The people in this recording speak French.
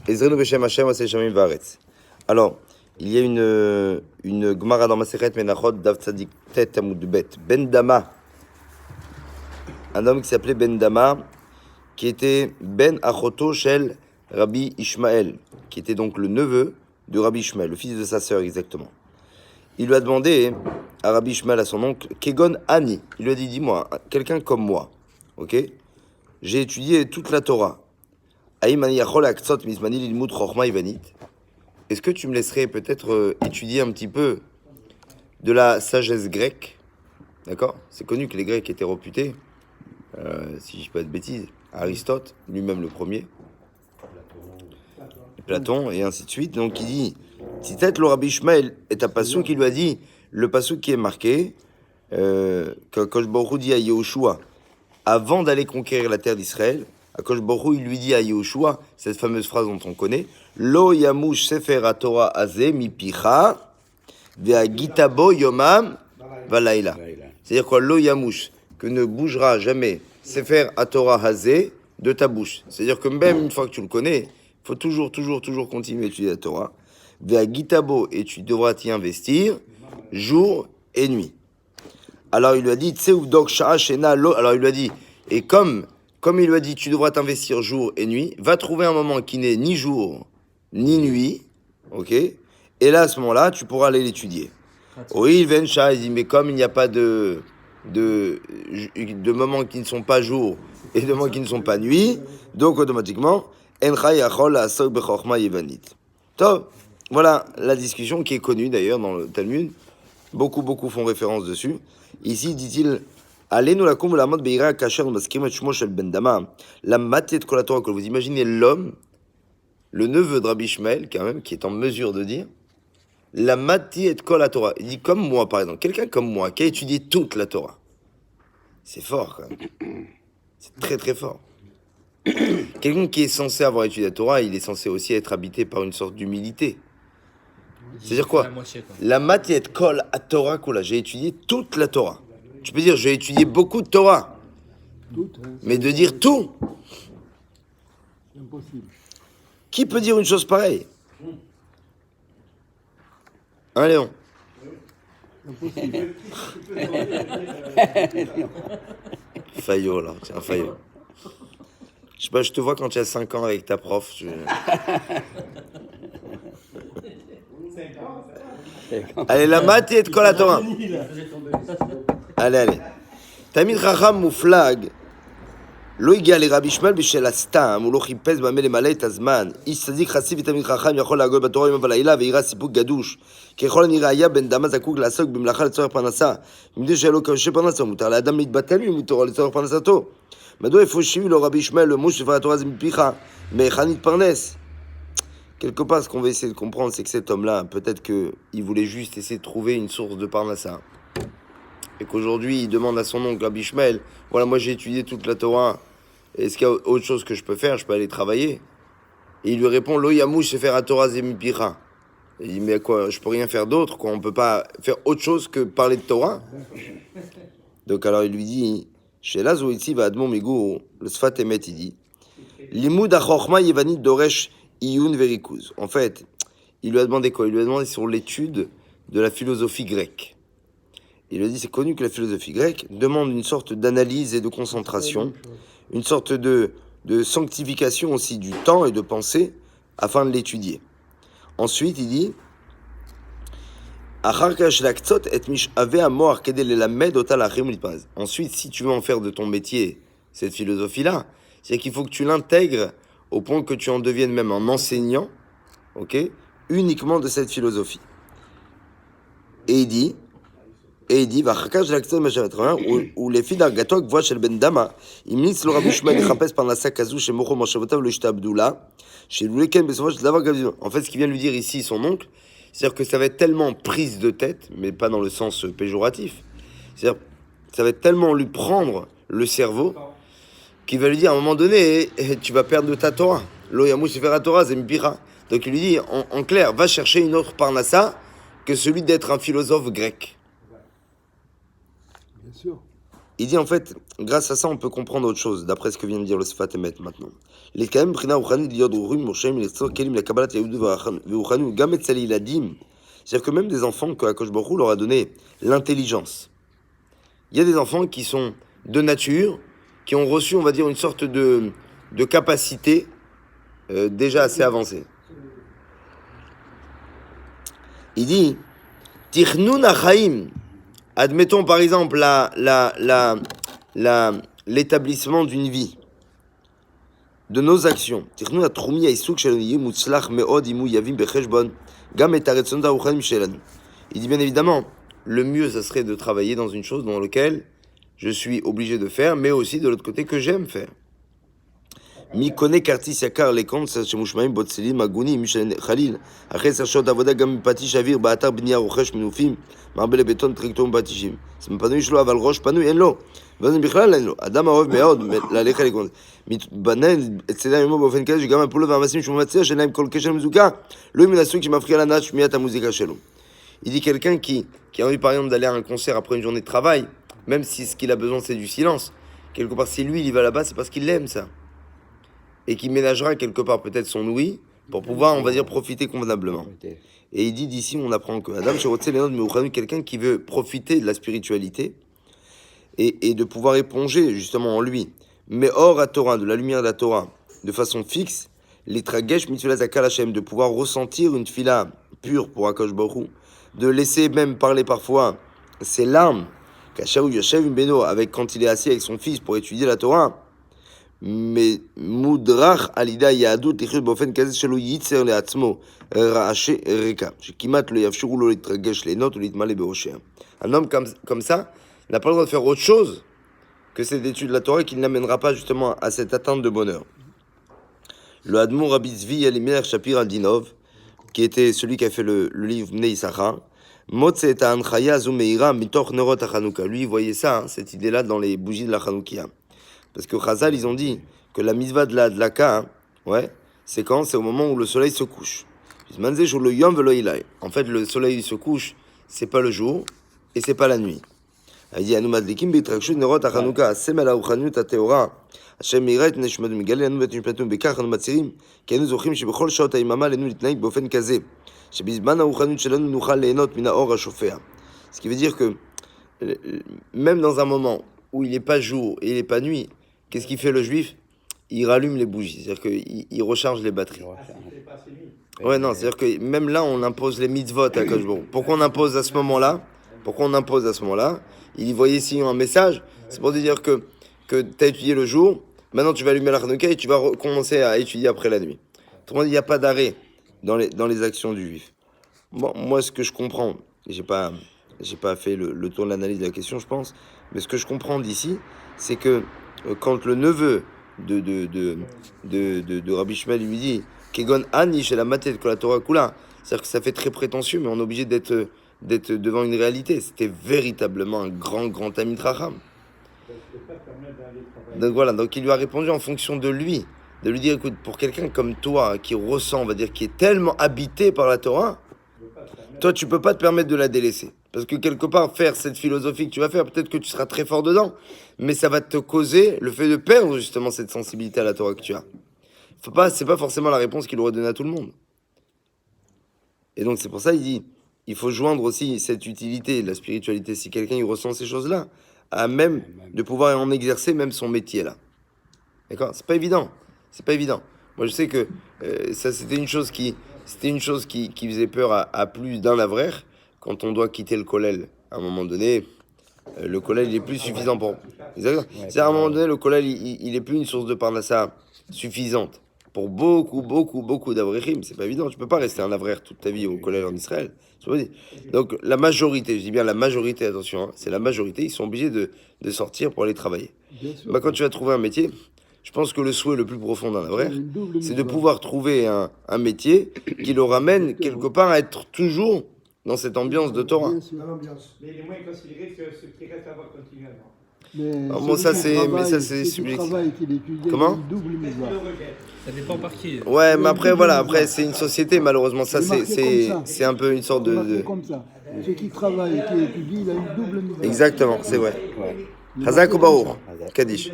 Ezrenu Beshem Hashem Aseh Shamim Vaaretz. Alors, il y a une Gemara dans Masechet Menachot, Dav Tzadik Tet Amud Bet. Ben Dama, un homme qui s'appelait Ben Dama, qui était Ben Achoto Shel Rabbi Ishmael, qui était donc le neveu de Rabbi Ishmael, le fils de sa sœur exactement. Il lui a demandé à Rabbi Ishmael, à son oncle, Kegon Ani. Il lui a dit, dis-moi, quelqu'un comme moi, ok? J'ai étudié toute la Torah. Est-ce que tu me laisserais peut-être étudier un petit peu de la sagesse grecque? D'accord? C'est connu que les Grecs étaient réputés, si je ne dis pas de bêtises, Aristote, lui-même le premier, Platon, et ainsi de suite. Donc il dit, si peut-être le Rabbi Ishmael est un passou qui lui a dit, le passou qui est marqué, que Akadosh Baruch Hu dit à Yehoshua, avant d'aller conquérir la terre d'Israël, Akadosh Baruch Hu, il lui dit à Yehoshua, cette fameuse phrase dont on connaît, Lo yamush sefer haTorah hazeh mipicha ve'agitabo yomam va'layla. C'est-à-dire quoi, Lo yamush, que ne bougera jamais sefer haTorah hazeh de ta bouche. C'est-à-dire que même une fois que tu le connais, il faut toujours continuer à étudier la Torah. Ve'agitabo, et tu devras t'y investir jour et nuit. Alors il lui a dit, alors il lui a dit, et comme il lui a dit, tu devras t'investir jour et nuit, va trouver un moment qui n'est ni jour ni nuit, ok? Et là, à ce moment-là, tu pourras aller l'étudier. Oui, il dit, mais comme il n'y a pas de moments qui ne sont pas jour et de moments qui ne sont pas nuit, donc automatiquement, voilà la discussion qui est connue d'ailleurs dans le Talmud. Beaucoup font référence dessus. Ici, dit-il, allez-nous la combe la mode beira kasher maskrim et shmo shel Ben Dama. La matière de la Torah, que vous imaginez l'homme, le neveu de Rabbi Ishmael, quand même, qui est en mesure de dire, la matière de la Torah. Il dit, comme moi, par exemple, quelqu'un comme moi, qui a étudié toute la Torah. C'est fort, quand même. C'est très fort. Quelqu'un qui est censé avoir étudié la Torah, il est censé aussi être habité par une sorte d'humilité. C'est-à-dire quoi? La matière kol à Torah kula. J'ai étudié toute la Torah. Tu peux dire j'ai étudié beaucoup de Torah. Mais de dire tout, impossible. Qui peut dire une chose pareille? Hein, Léon? Impossible. Fayot, là. C'est un Fayot. Je sais pas, je te vois quand tu as 5 ans avec ta prof. Allez, la matière de kol à Torah. Allez. Tamid Chacham Muflag. לא הגיע לרבי ישמעאל בשל הסתם, הוא לא חיפש במה למלא את הזמן. איש צדיק חסיד ותלמיד חכם יכול להגות בתורה יום ולילה ויראה סיפוק גדוש. ככל הנראה היה בן דמה זקוק לעסוק במלאכה לצורך פרנסה. ומדי שהיה לו קשה פרנסה, מותר לאדם להתבטל מתורה לצורך פרנסתו. מדוע איפה השיב לו רבי ישמעאל למוש ספר התורה זה מפיך, מהיכן יתפרנס? Quelque part, ce qu'on va essayer de comprendre, c'est que cet homme-là, peut-être qu'il voulait juste essayer de trouver une source de parnassa. Et qu'aujourd'hui, il demande à son oncle, Rabbi Ishmael, voilà, moi j'ai étudié toute la Torah, est-ce qu'il y a autre chose que je peux faire? Je peux aller travailler? Et il lui répond, Lo yamouch se faire à Torah zemipira. Il dit, mais quoi, je peux rien faire d'autre, quoi, on peut pas faire autre chose que parler de Torah? Donc alors il lui dit, Shela zoitzi va admon migour, le sfat emet, il dit, Limud achorma yevanit doresh iyun verikuz. En fait, il lui a demandé quoi? Il lui a demandé sur l'étude de la philosophie grecque. Il lui a dit, c'est connu que la philosophie grecque demande une sorte d'analyse et de concentration, une sorte de sanctification aussi du temps et de pensée afin de l'étudier. Ensuite, il dit, ensuite, si tu veux en faire de ton métier cette philosophie-là, c'est qu'il faut que tu l'intègres au point que tu en deviennes même un enseignant, ok, uniquement de cette philosophie. Et il dit, ou les filles d'Argatok voient chez le Ben Dama, il ministre le Rabbi Ishmael Echapes par la Sakazou chez Mocho Moshevotav le Shita Abdullah, chez Loueken Besovach de l'avoir Gavizon. En fait, ce qu'il vient lui dire ici, son oncle, c'est-à-dire que ça va être tellement prise de tête, mais pas dans le sens péjoratif, c'est-à-dire ça va être tellement lui prendre le cerveau qu'il va lui dire à un moment donné, tu vas perdre de ta Torah. Lo yamouch sefer Torah zempira. Donc il lui dit en clair, va chercher une autre parnassa que celui d'être un philosophe grec. Bien sûr. Il dit en fait, grâce à ça, on peut comprendre autre chose, d'après ce que vient de dire le Sfat Emet maintenant. Les Kaim Brina Uchani Liod Urim Moshem Iletsor Kelim la Kabbalat Yehud Veuchanu Gam Etzali Iladim. C'est-à-dire que même des enfants que Akadosh Baruch Hu leur a donné l'intelligence. Il y a des enfants qui sont de nature, qui ont reçu, on va dire, une sorte de capacité déjà assez avancée. Il dit, Tichnun Achaim, admettons par exemple l'établissement d'une vie, de nos actions. Tichnun Atroumi Aïsouk Shaloni Mutzlach Meod Imu Yavim Becheshbon Gam et Aretzon Taruchanim Shelanu. Il dit bien évidemment, le mieux ça serait de travailler dans une chose dans laquelle je suis obligé de faire, mais aussi de l'autre côté que j'aime faire. Mi connaît Kartis Yakar les comptes, Shemushmaim Botselim Maguni Michel Khalil, Achel Sachot Avoda Gam Pati Shavir Baatar Bnia Rochesh Minufim, Marbel Beton Tricton Batishim. C'est pas nous Shlo Aval Roche Panu Enlo. Van Bichlal Enlo. Adam Arov Meod, la Lecha les comptes. Mi Banen, etc. Mo Bofen Kaz, Gam Apollo Vamasim Shumatzia, Shenaim Kol Keshem Zuka, Lui Minasuk qui m'a pris à la nache, Miata Musica Shalom. Il dit quelqu'un qui a envie par exemple d'aller à un concert après une journée de travail, même si ce qu'il a besoin c'est du silence, quelque part si lui il y va là-bas c'est parce qu'il l'aime ça. Et qui ménagera quelque part peut-être son ouïe pour pouvoir, on va dire, profiter convenablement. Et il dit d'ici, on apprend que Adam quelqu'un qui veut profiter de la spiritualité et de pouvoir éponger justement en lui, mais hors à Torah, de la lumière de la Torah, de façon fixe, les tragesh mitzulas akal Hashem, de pouvoir ressentir une fila pure pour Akadosh Baruch Hu, de laisser même parler parfois ses larmes, avec quand il est assis avec son fils pour étudier la Torah. Mais mudrach alida yahadut lichut באופן כזה שלא ייצר לעצמו רעשי רקע שכמעט לא יאפשרו לו להתרגש ליהנות ולהתמלא באושר. Un homme comme ça n'a pas le droit de faire autre chose que cette étude de la Torah qui ne l'amènera pas justement à cette atteinte de bonheur. Le Admon Rabbi Zvi Elimelech Shapir Aldinov, qui était celui qui a fait le livre Bnei Issachar, Motze et Anchaya Zumeira mitoch nerot Chanukah. Lui, il voyait ça, cette idée-là dans les bougies de la Chanukah. Parce que Chazal, ils ont dit que la mitzvah de la dlaka, c'est quand? C'est au moment où le soleil se couche. En fait, le soleil se couche, c'est pas le jour et c'est pas la nuit. Il dit Anumadlikim beitrakshut nerot Chanukah, semel haruchanut hateora, Hashem mirat neshmat migale anu betnishmatum bekach anu matzirim, ki anu zochim shebechol shaot hayamama lenu litnaik באופן כזה, שבזמן הרוחניות שלנו נוכל ליהנות מן האור השופע. Ce qui veut dire que même dans un moment où il n'est pas jour et il n'est pas nuit, qu'est-ce qu'il fait le juif? Il rallume les bougies, c'est-à-dire qu'il recharge les batteries. Ouais, non, c'est-à-dire que même là, on impose les mitzvot à Akadosh Baruch Hu. Pourquoi on impose à ce moment-là? Il y voyait ici un message, c'est pour te dire que tu as étudié le jour, maintenant tu vas allumer la Hanouka et tu vas commencer à étudier après la nuit. Autrement dit, il n'y a pas d'arrêt dans les actions du juif. Bon, moi, ce que je comprends, j'ai pas fait le tour de l'analyse de la question, je pense, mais ce que je comprends d'ici, c'est que quand le neveu de Rabbi Shmuel lui dit Kegon Ani chez la matet de la Torah Kula, c'est-à-dire que ça fait très prétentieux, mais on est obligé d'être devant une réalité. C'était véritablement un grand Talmid Chacham. Donc voilà, donc il lui a répondu en fonction de lui, de lui dire écoute, pour quelqu'un comme toi qui ressent, on va dire, qui est tellement habité par la Torah, toi tu peux pas te permettre de la délaisser. Parce que quelque part, faire cette philosophie que tu vas faire, peut-être que tu seras très fort dedans, mais ça va te causer le fait de perdre justement cette sensibilité à la Torah que tu as. C'est pas forcément la réponse qu'il aurait donnée à tout le monde. Et donc c'est pour ça il dit, il faut joindre aussi cette utilité de la spiritualité, si quelqu'un il ressent ces choses-là, à même de pouvoir en exercer même son métier là. D'accord? C'est pas évident. Moi je sais que ça c'était une chose qui faisait peur à plus d'un avraire. Quand on doit quitter le kollel, à un moment donné, le kollel il est plus suffisant pour. C'est à un moment donné le kollel il est plus une source de parnassa suffisante pour beaucoup d'avreichim. C'est pas évident. Tu peux pas rester un avraire toute ta vie au kollel en Israël. Donc la majorité, je dis bien la majorité, attention, c'est la majorité, ils sont obligés de sortir pour aller travailler. Quand tu vas trouver un métier, je pense que le souhait le plus profond d'un avraire, c'est de pouvoir trouver un métier qui le ramène quelque part à être toujours dans cette ambiance de Torah. Mais il est moins considéré que ceux qui restent à voir continuellement. Bon, ça c'est subjectif. Comment? Ça dépend par qui. Ouais, mais après c'est une société, malheureusement. Ça c'est un peu une sorte de. Comme ça. Ceux qui travaillent et qui étudient, il a une double misère. Exactement, c'est vrai. Chazak ou Baruch? Kaddish.